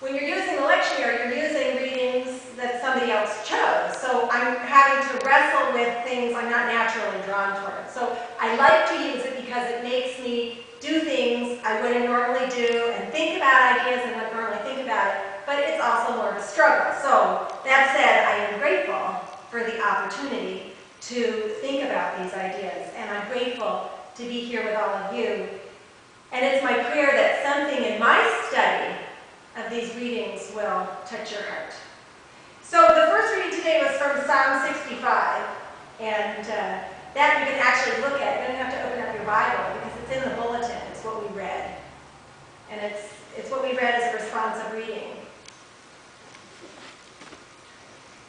When you're using the lectionary, you're using readings that somebody else chose. So I'm having to wrestle with things I'm not naturally drawn towards. So I like to use it because it makes me do things I wouldn't normally do and think about ideas I wouldn't normally think about it. But it's also more of a struggle. So that said, I am grateful for the opportunity to think about these ideas. And I'm grateful to be here with all of you. And it's my prayer that something in my study of these readings will touch your heart. So the first reading today was from Psalm 65, and that you can actually look at. You don't have to open up your Bible because it's in the bulletin. It's what we read. And it's what we read as a responsive reading.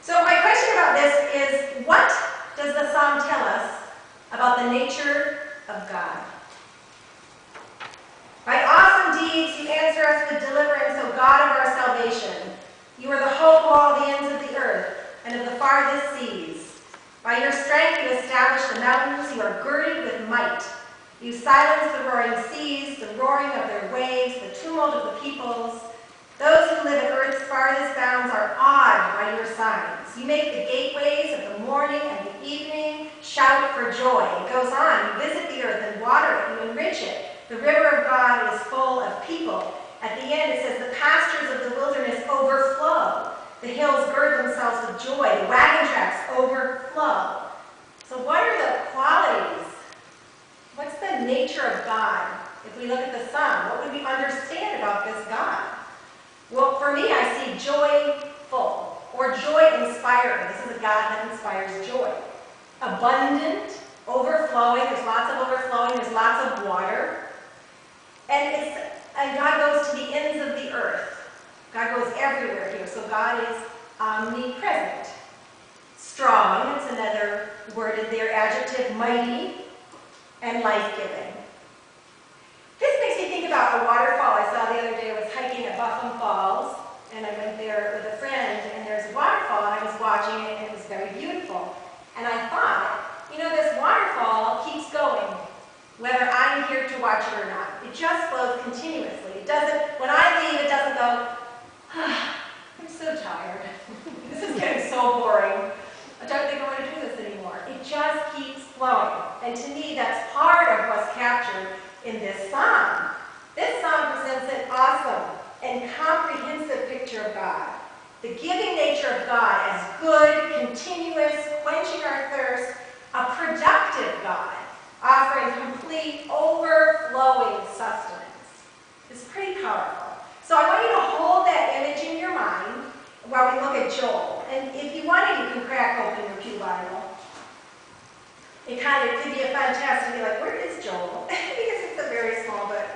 So my question about this is, what does the psalm tell us about the nature of God? By awesome deeds, you answer us with deliverance, O God of our salvation. You are the hope of all the ends of the earth and of the farthest seas. By your strength, you establish the mountains. You are girded with might. You silence the roaring seas, the roaring of their waves, the tumult of the peoples. Those who live at earth's farthest bounds are awed by your signs. You make the gateways of the morning and the evening shout for joy. It goes on. You visit the earth and water it. You enrich it. The river of God is full of people. At the end it says, the pastures of the wilderness overflow. The hills gird themselves with joy. The wagon tracks overflow. So what are the qualities? What's the nature of God? If we look at the psalm, what would we understand about this God? Well, for me, I see joyful or joy-inspiring. This is a God that inspires joy. Abundant, overflowing. There's lots of overflowing. There's lots of water. And God goes to the ends of the earth. God goes everywhere here. So God is omnipresent. Strong, that's another word in there, adjective, mighty, and life-giving. This makes me think about a waterfall I saw the other day. I was hiking at Buffalo Falls, and I went there with a friend, and there's a waterfall, and I was watching it, and it was very beautiful. And I thought, you know, this waterfall keeps going, whether I'm here to watch it or not. It just flows continuously. It doesn't, when I leave, it doesn't go, I'm so tired. This is getting so boring. I don't think I want to do this anymore. It just keeps flowing. And to me, that's part of what's captured in this psalm. This psalm presents an awesome and comprehensive picture of God. The giving nature of God as good, continuous, quenching our thirst, a productive God, offering complete, overflowing sustenance. It's pretty powerful. So I want you to hold that image in your mind while we look at Joel. And if you want to, you can crack open your Pew Bible. It could be a fun test to be like, where is Joel? Because it's a very small book.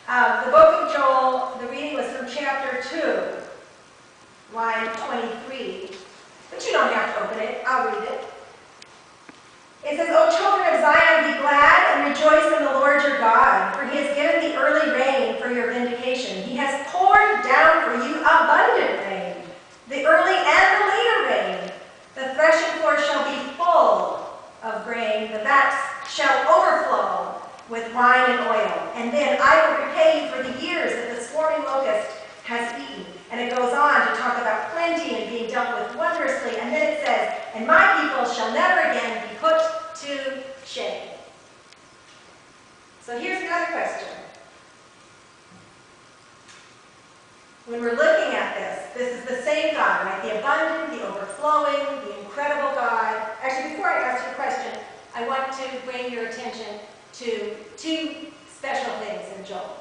The book of Joel, the reading was from chapter 2, line 23. But you don't have to open it. I'll read it. It says, O children of Zion, be glad and rejoice in the Lord your God, for he has given the early rain for your vindication. He has poured down for you abundant rain, the early and the later rain. The threshing floor shall be full of grain, the vats shall overflow with wine and oil. And then I will repay you for the years that the swarming locust has eaten. And it goes on to talk about plenty and being dealt with wondrously. And then it says, and my people shall never again be put to shame. So here's another question. When we're looking at this is the same God, right? The abundant, the overflowing, the incredible God. Actually, before I ask you a question, I want to bring your attention to two special things in Joel.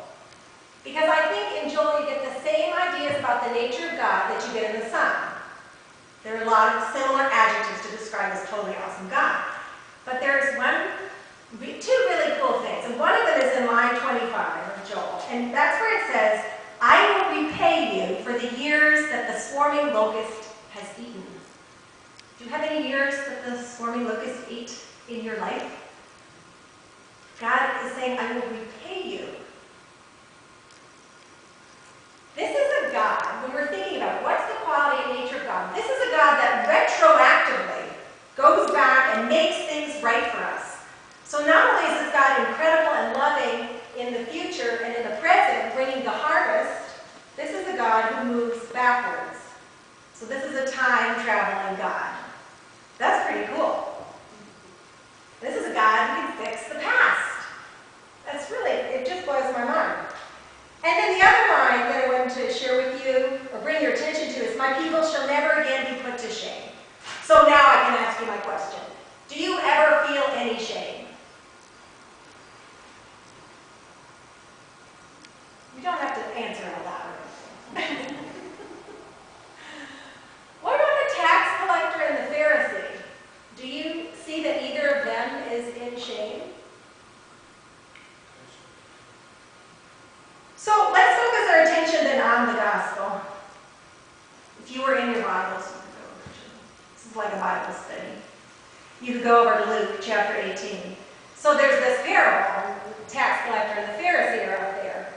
Because I think in Joel you get the same ideas about the nature of God that you get in the Psalm. There are a lot of similar adjectives to describe this totally awesome God. But there's two really cool things. And one of them is in line 25 of Joel. And that's where it says, I will repay you for the years that the swarming locust has eaten. Do you have any years that the swarming locust ate in your life? God is saying, I will repay you. This is a God, when we're thinking about what's the quality and nature of God, this is a God that retroactively goes back and makes things right for us. So not only is this God incredible and loving in the future and in the present, bringing the harvest, this is a God who moves backwards. So this is a time-traveling God. That's pretty cool. This is a God who can fix the past. That's really, it just blows my mind. And then the other line that I wanted to share with you, or bring your attention to, is my people shall never again be put to shame. So now I can ask you my question. Do you ever feel any shame? You don't have to answer out loud or anything. What about the tax collector and the Pharisee? Do you see that either of them is in shame? So let's focus our attention then on the gospel. If you were in your Bibles, you could go over to, this is like a Bible study. You could go over to Luke chapter 18. So there's this parable, the tax collector and the Pharisee are up there.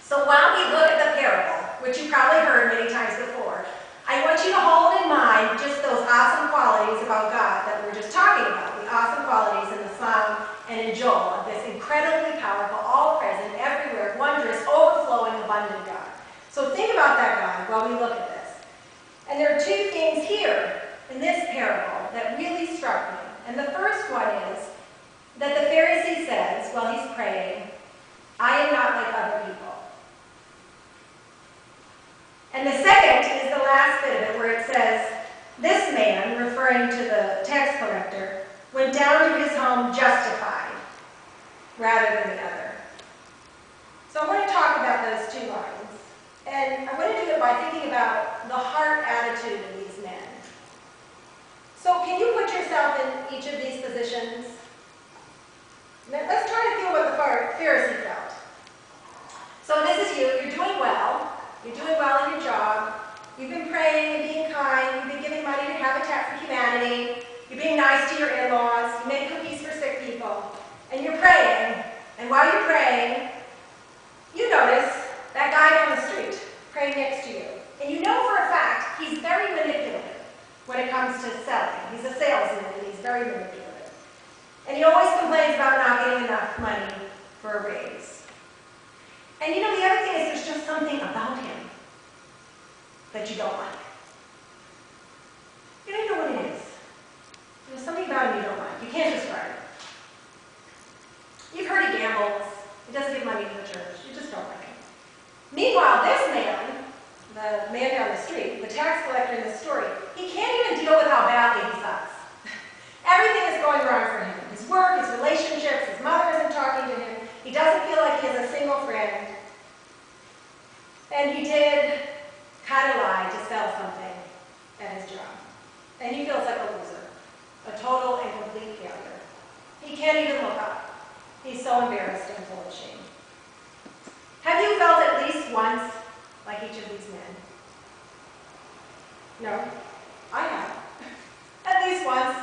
So while we look at the parable, which you probably heard many times before, I want you to hold in mind just those awesome qualities about God that we were just talking about, the awesome qualities in the Psalm and in Joel of this incredibly powerful, all-present, everywhere, wondrous, overflowing, abundant God. So think about that God while we look at this. And there are two things here in this parable that really struck me. And the first one is that the Pharisee says, while he's praying, I am not like other people. And the second is the last bit of it where it says, this man, referring to the tax collector, went down to his home justified rather than the other. So I want to talk about those two lines. And I want to do it by thinking about the heart attitude of these men. So can you put yourself in each of these positions? Now, let's try to feel what the Pharisee felt. So this is you. You're doing well. You're doing well in your job. You've been praying and being kind. You've been giving money to Habitat for Humanity. You're being nice to your in-laws. You make cookies for sick people. And you're praying. And while you're praying, you notice that guy down the street praying next to you. And you know for a fact he's very manipulative when it comes to selling. He's a salesman and he's very manipulative. And he always complains about not getting enough money for a raise. And you know, the other thing is there's just something about him that you don't like. You don't know what it is. There's something about him you don't like. You can't describe it. You've heard he gambles. He doesn't give money to the church. You just don't like him. Meanwhile, this man, the man down the street, the tax collector in the story, he can't even deal with how badly he sucks. Everything is going wrong for him. His work, his relationships, his mother isn't talking to him. He doesn't feel like he has a single friend. And he did kind of lie to sell something at his job. And he feels like a loser, a total and complete failure. He can't even look up. He's so embarrassed and full of shame. Have you felt at least once like each of these men? No? I have. At least once.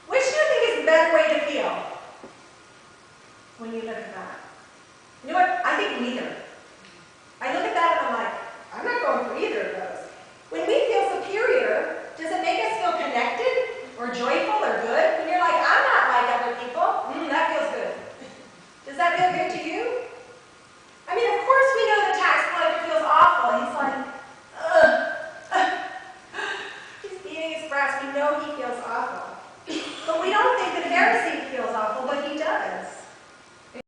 Which do you think is the better way to feel when you look at that? You know what? I think neither.